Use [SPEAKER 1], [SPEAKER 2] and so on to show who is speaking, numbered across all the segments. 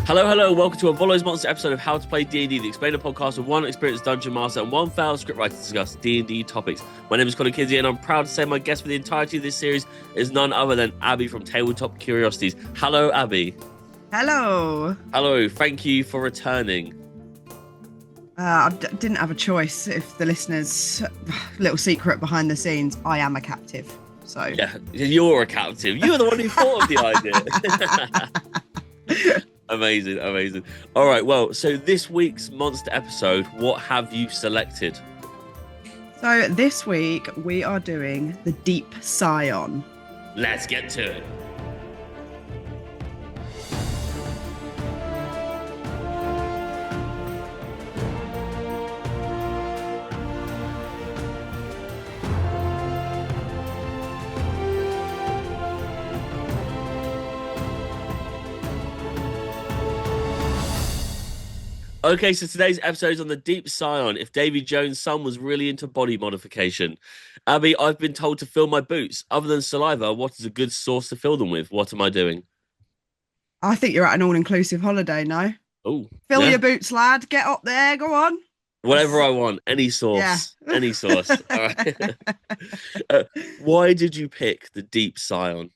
[SPEAKER 1] Hello, hello, welcome to a Volo's Monster episode of How to Play D&D, the explainer podcast with one experienced dungeon master and one failed scriptwriter to discuss D&D topics. My name is Kinsey, and I'm proud to say my guest for the entirety of this series is none other than Abby from Tabletop Curiosities. Hello, Abby.
[SPEAKER 2] Hello.
[SPEAKER 1] Hello, thank you for returning.
[SPEAKER 2] I didn't have a choice. If the listeners, little secret behind the scenes, I am a captive. So
[SPEAKER 1] yeah, you're a captive. You were the one who thought of the idea. Amazing. All right, well, so this week's monster episode, what have you selected?
[SPEAKER 2] So this week we are doing the Deep Scion.
[SPEAKER 1] Let's get to it. Okay, so today's episode is on the Deep Scion. If Davy Jones' son was really into body modification. Abby, I've been told to fill my boots. Other than saliva, what is a good sauce to fill them with? What am I doing?
[SPEAKER 2] I think you're at an all-inclusive holiday, no?
[SPEAKER 1] Oh,
[SPEAKER 2] Fill your boots, lad. Get up there. Go on.
[SPEAKER 1] Whatever I want. Any sauce. Yeah. Any sauce. All right. Why did you pick the Deep Scion?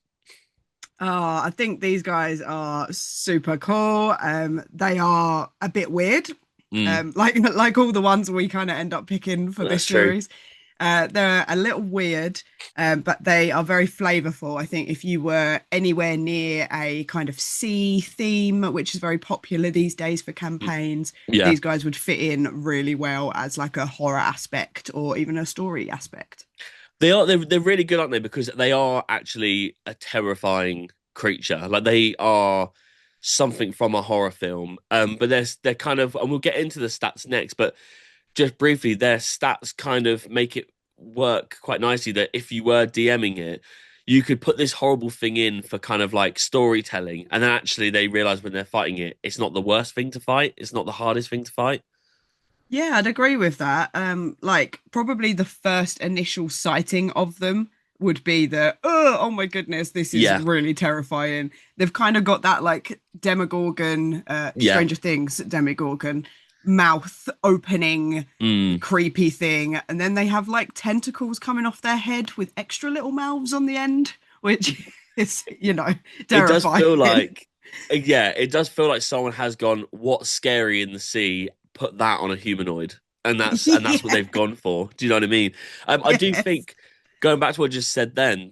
[SPEAKER 2] Oh, I think these guys are super cool. They are a bit weird, like all the ones we kind of end up picking for this series. They're a little weird, but they are very flavorful. I think if you were anywhere near a kind of sea theme, which is very popular these days for campaigns, these guys would fit in really well as like a horror aspect or even a story aspect.
[SPEAKER 1] They're really good, aren't they? Because they are actually a terrifying creature. Like they are something from a horror film. But they're kind of, and we'll get into the stats next, but just briefly, their stats kind of make it work quite nicely that if you were DMing it, you could put this horrible thing in for kind of like storytelling, and then actually they realize when they're fighting it, it's not the worst thing to fight. It's not the hardest thing to fight.
[SPEAKER 2] Yeah, I'd agree with that. Like probably the first initial sighting of them would be oh my goodness, this is really terrifying. They've kind of got that like Demogorgon, Stranger Things Demogorgon mouth opening creepy thing, and then they have like tentacles coming off their head with extra little mouths on the end, which is, terrifying.
[SPEAKER 1] It does feel like, it does feel like someone has gone, what's scary in the sea? Put that on a humanoid, and that's what they've gone for. Do you know what I mean? I do think, going back to what I just said then,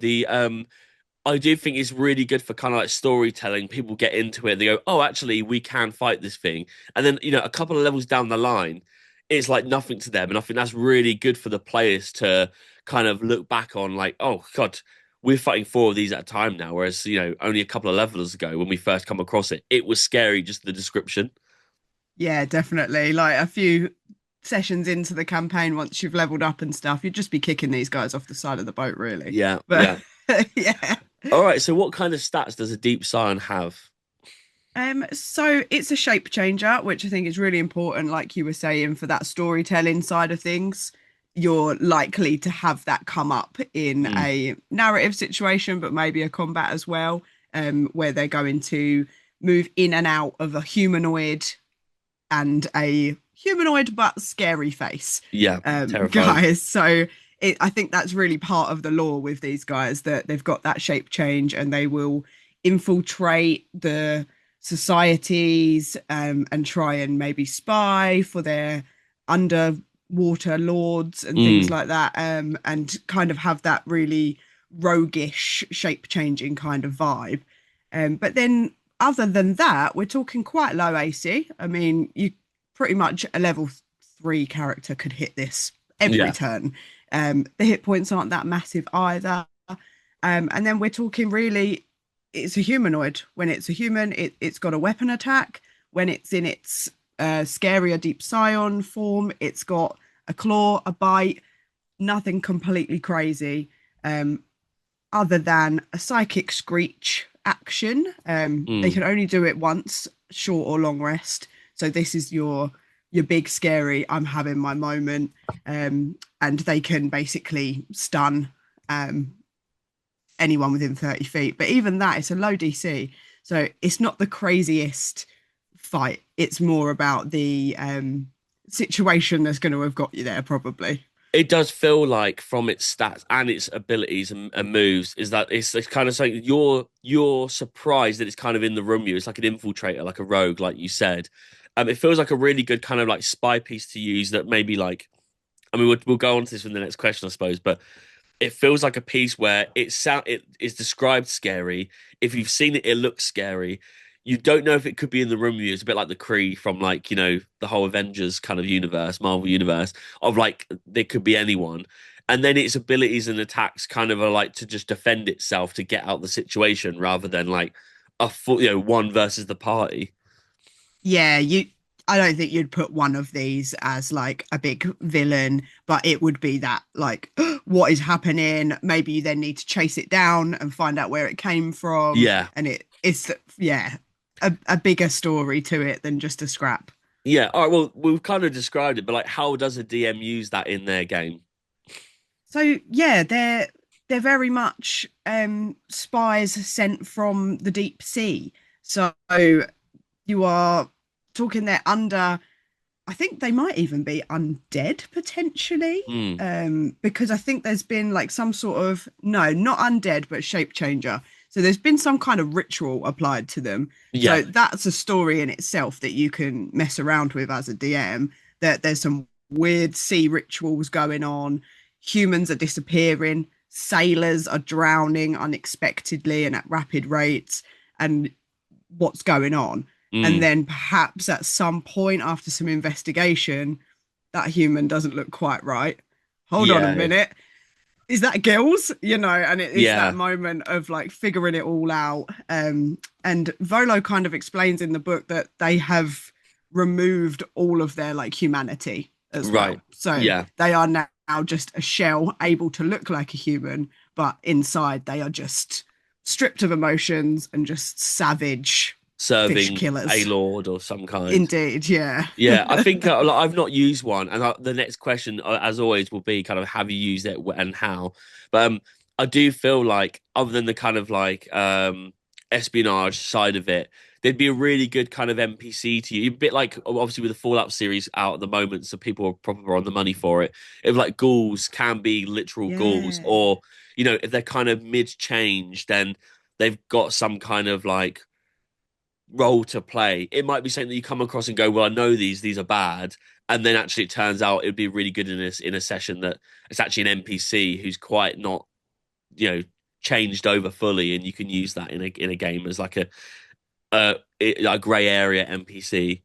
[SPEAKER 1] I do think it's really good for kind of like storytelling. People get into it, they go, oh, actually we can fight this thing, and then a couple of levels down the line it's like nothing to them, and I think that's really good for the players to kind of look back on, like, oh god, we're fighting 4 of these at a time now, whereas only a couple of levels ago when we first come across it was scary, just the description.
[SPEAKER 2] Yeah, definitely. Like a few sessions into the campaign, once you've leveled up and stuff, you'd just be kicking these guys off the side of the boat, really.
[SPEAKER 1] Yeah.
[SPEAKER 2] Yeah.
[SPEAKER 1] All right. So what kind of stats does a Deep Scion have?
[SPEAKER 2] So it's a shape changer, which I think is really important, like you were saying, for that storytelling side of things. You're likely to have that come up in a narrative situation, but maybe a combat as well, where they're going to move in and out of a humanoid and a humanoid but scary face. Guys. So I think that's really part of the lore with these guys, that they've got that shape change and they will infiltrate the societies and try and maybe spy for their underwater lords and things like that, and kind of have that really roguish shape changing kind of vibe. But then other than that, we're talking quite low AC. I mean, you pretty much a level 3 character could hit this every turn. The hit points aren't that massive either. And then we're talking really, it's a humanoid. When it's a human, it's got a weapon attack. When it's in its scarier Deep Scion form, it's got a claw, a bite, nothing completely crazy, other than a psychic screech action. They can only do it once, short or long rest. So this is your big scary, I'm having my moment, and they can basically stun anyone within 30 feet. But even that, it's a low DC, so it's not the craziest fight. It's more about the situation that's going to have got you there, probably.
[SPEAKER 1] It does feel like from its stats and its abilities and moves is that it's kind of like you're surprised that it's kind of in the room you. It's like an infiltrator, like a rogue, like you said. It feels like a really good kind of like spy piece to use that maybe like I mean we'll go on to this in the next question, I suppose, but it feels like a piece where it is described scary. If you've seen it, it looks scary. You don't know if it could be in the room with you. It's a bit like the Kree from like, the whole Avengers kind of universe, Marvel universe, of like there could be anyone. And then its abilities and attacks kind of are like to just defend itself to get out the situation rather than like a full, one versus the party.
[SPEAKER 2] Yeah, I don't think you'd put one of these as like a big villain, but it would be that like what is happening? Maybe you then need to chase it down and find out where it came from.
[SPEAKER 1] Yeah.
[SPEAKER 2] And it's yeah, a bigger story to it than just a scrap.
[SPEAKER 1] Yeah. All right. Well, we've kind of described it, but like, how does a DM use that in their game?
[SPEAKER 2] So yeah, they're very much spies sent from the deep sea. So you are talking they're under, I think they might even be undead potentially.
[SPEAKER 1] Hmm.
[SPEAKER 2] Because I think there's been like some sort of, no, not undead, but shape changer. So there's been some kind of ritual applied to them.
[SPEAKER 1] Yeah.
[SPEAKER 2] So that's a story in itself that you can mess around with as a DM. That there's some weird sea rituals going on. Humans are disappearing. Sailors are drowning unexpectedly and at rapid rates. And what's going on? And
[SPEAKER 1] Hmm.
[SPEAKER 2] then perhaps at some point after some investigation, that human doesn't look quite right. Hold on a
[SPEAKER 1] Yeah.
[SPEAKER 2] minute. Is that Gills? And it's that
[SPEAKER 1] Yeah.
[SPEAKER 2] moment of like figuring it all out. And Volo kind of explains in the book that they have removed all of their like humanity as
[SPEAKER 1] Right.
[SPEAKER 2] well. So
[SPEAKER 1] Yeah.
[SPEAKER 2] they are now just a shell able to look like a human, but inside they are just stripped of emotions and just savage fish
[SPEAKER 1] Serving a
[SPEAKER 2] killers.
[SPEAKER 1] lord or some kind.
[SPEAKER 2] Indeed, yeah.
[SPEAKER 1] Yeah, I think like, I've not used one, and the next question, as always, will be kind of have you used it and how. But I do feel like, other than the kind of like espionage side of it, there'd be a really good kind of NPC to you. A bit like obviously with the Fallout series out at the moment, so people are probably on the money for it. If like ghouls can be literal ghouls,
[SPEAKER 2] Yeah.
[SPEAKER 1] or if they're kind of mid change, then they've got some kind of like role to play. It might be something that you come across and go, "Well, I know these are bad," and then actually it turns out it'd be really good in a session that it's actually an NPC who's quite not, changed over fully, and you can use that in a game as like a grey area NPC.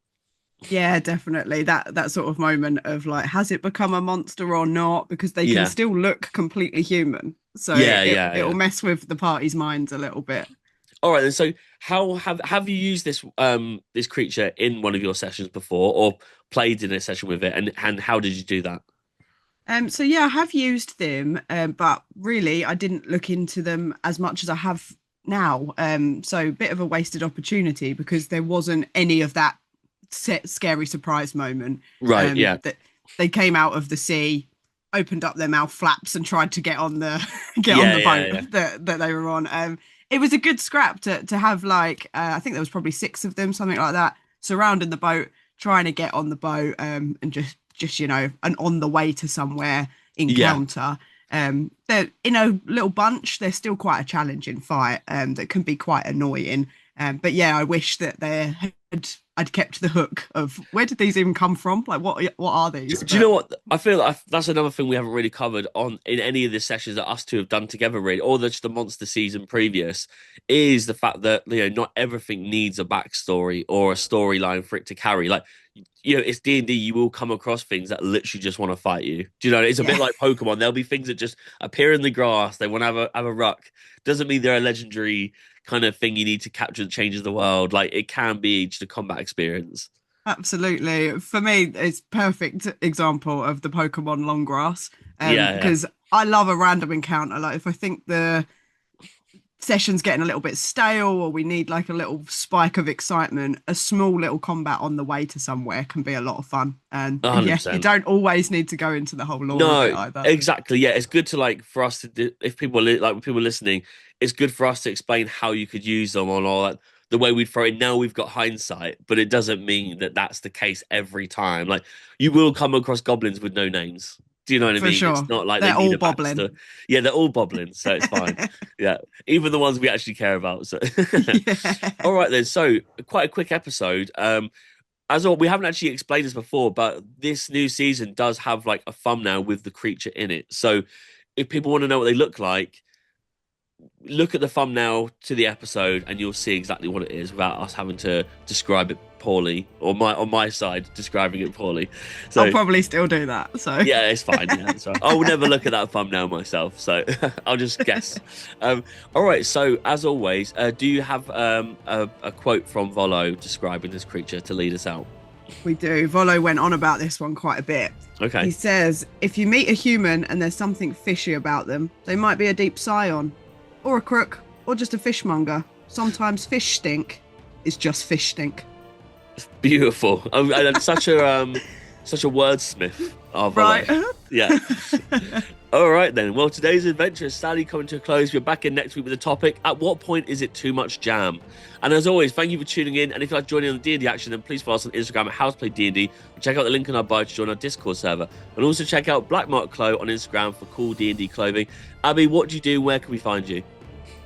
[SPEAKER 2] Yeah, definitely. That sort of moment of like, has it become a monster or not? Because they can
[SPEAKER 1] Yeah,
[SPEAKER 2] still look completely human. So
[SPEAKER 1] yeah, yeah,
[SPEAKER 2] it'll
[SPEAKER 1] yeah.
[SPEAKER 2] mess with the party's minds a little bit.
[SPEAKER 1] All right, then. So, how have you used this creature in one of your sessions before, or played in a session with it, and how did you do that?
[SPEAKER 2] So yeah, I have used them, but really I didn't look into them as much as I have now. So a bit of a wasted opportunity because there wasn't any of that scary surprise moment.
[SPEAKER 1] Right. Yeah.
[SPEAKER 2] That they came out of the sea, opened up their mouth flaps, and tried to get on the get on
[SPEAKER 1] Yeah.
[SPEAKER 2] the
[SPEAKER 1] Yeah.
[SPEAKER 2] boat
[SPEAKER 1] Yeah.
[SPEAKER 2] that they were on. It was a good scrap to have like I think there was probably six of them, something like that, surrounding the boat, trying to get on the boat, and just an on the way to somewhere
[SPEAKER 1] Yeah.
[SPEAKER 2] encounter. They're in a little bunch. They're still quite a challenging fight, that can be quite annoying. But yeah, I wish that I'd kept the hook of where did these even come from? Like what are these?
[SPEAKER 1] Do you know
[SPEAKER 2] But
[SPEAKER 1] what? I feel like that's another thing we haven't really covered on in any of the sessions that us two have done together, really, or just the monster season previous, is the fact that not everything needs a backstory or a storyline for it to carry. Like it's D&D. You will come across things that literally just want to fight you. Do you know? It's a bit
[SPEAKER 2] yeah,
[SPEAKER 1] like Pokemon. There'll be things that just appear in the grass. They want to have a ruck. Doesn't mean they're a legendary kind of thing you need to capture that changes the world. Like it can be just a combat experience.
[SPEAKER 2] absolutely. For me, it's perfect example of the Pokemon long grass.
[SPEAKER 1] Yeah, yeah.
[SPEAKER 2] Because I love a random encounter. Like if I think the session's getting a little bit stale or we need like a little spike of excitement, a small little combat on the way to somewhere can be a lot of fun. And yeah, you
[SPEAKER 1] 100%.
[SPEAKER 2] don't always need to go into the whole lore of it
[SPEAKER 1] No,
[SPEAKER 2] either.
[SPEAKER 1] exactly. Yeah, it's good to like for us to do, if people like people listening, it's good for us to explain how you could use them on all that the way we'd throw it. Now we've got hindsight, but it doesn't mean that that's the case every time. Like, you will come across goblins with no names. Do you know what I
[SPEAKER 2] For
[SPEAKER 1] mean? It's
[SPEAKER 2] sure.
[SPEAKER 1] not like they
[SPEAKER 2] They're
[SPEAKER 1] need
[SPEAKER 2] all
[SPEAKER 1] a backstory.
[SPEAKER 2] bobbling.
[SPEAKER 1] Yeah, they're all bobbling, so it's fine. Yeah, even the ones we actually care about. So,
[SPEAKER 2] Yeah.
[SPEAKER 1] all right then. So, quite a quick episode. As all, we haven't actually explained this before, but this new season does have like a thumbnail with the creature in it. So, if people want to know what they look like, look at the thumbnail to the episode and you'll see exactly what it is without us having to describe it poorly, or on my side describing it poorly. So
[SPEAKER 2] I'll probably still do that. So
[SPEAKER 1] yeah, it's fine. Yeah, that's right. I will never look at that thumbnail myself, so I'll just guess. All right. So as always, do you have a quote from Volo describing this creature to lead us out?
[SPEAKER 2] we do. Volo went on about this one quite a bit.
[SPEAKER 1] Okay.
[SPEAKER 2] He says, if you meet a human and there's something fishy about them, they might be a Deep Scion, or a crook, or just a fishmonger. Sometimes fish stink is just fish stink.
[SPEAKER 1] Beautiful. I'm such a wordsmith. Oh,
[SPEAKER 2] Right.
[SPEAKER 1] Yeah. All right then. Well, today's adventure is sadly coming to a close. We're back in next week with a topic. At what point is it too much jam? And as always, thank you for tuning in. And if you'd like joining on the D&D action, then please follow us on Instagram at HousePlayDND. Check out the link in our bio to join our Discord server. And also check out Black Mark Clo on Instagram for cool D&D clothing. Abby, what do you do? Where can we find you?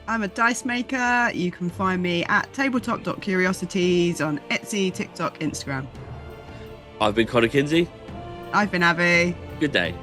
[SPEAKER 2] I'm a dice maker. You can find me at tabletop.curiosities on Etsy, TikTok, Instagram.
[SPEAKER 1] I've been Connor Kinsey.
[SPEAKER 2] I've been Abby.
[SPEAKER 1] Good day.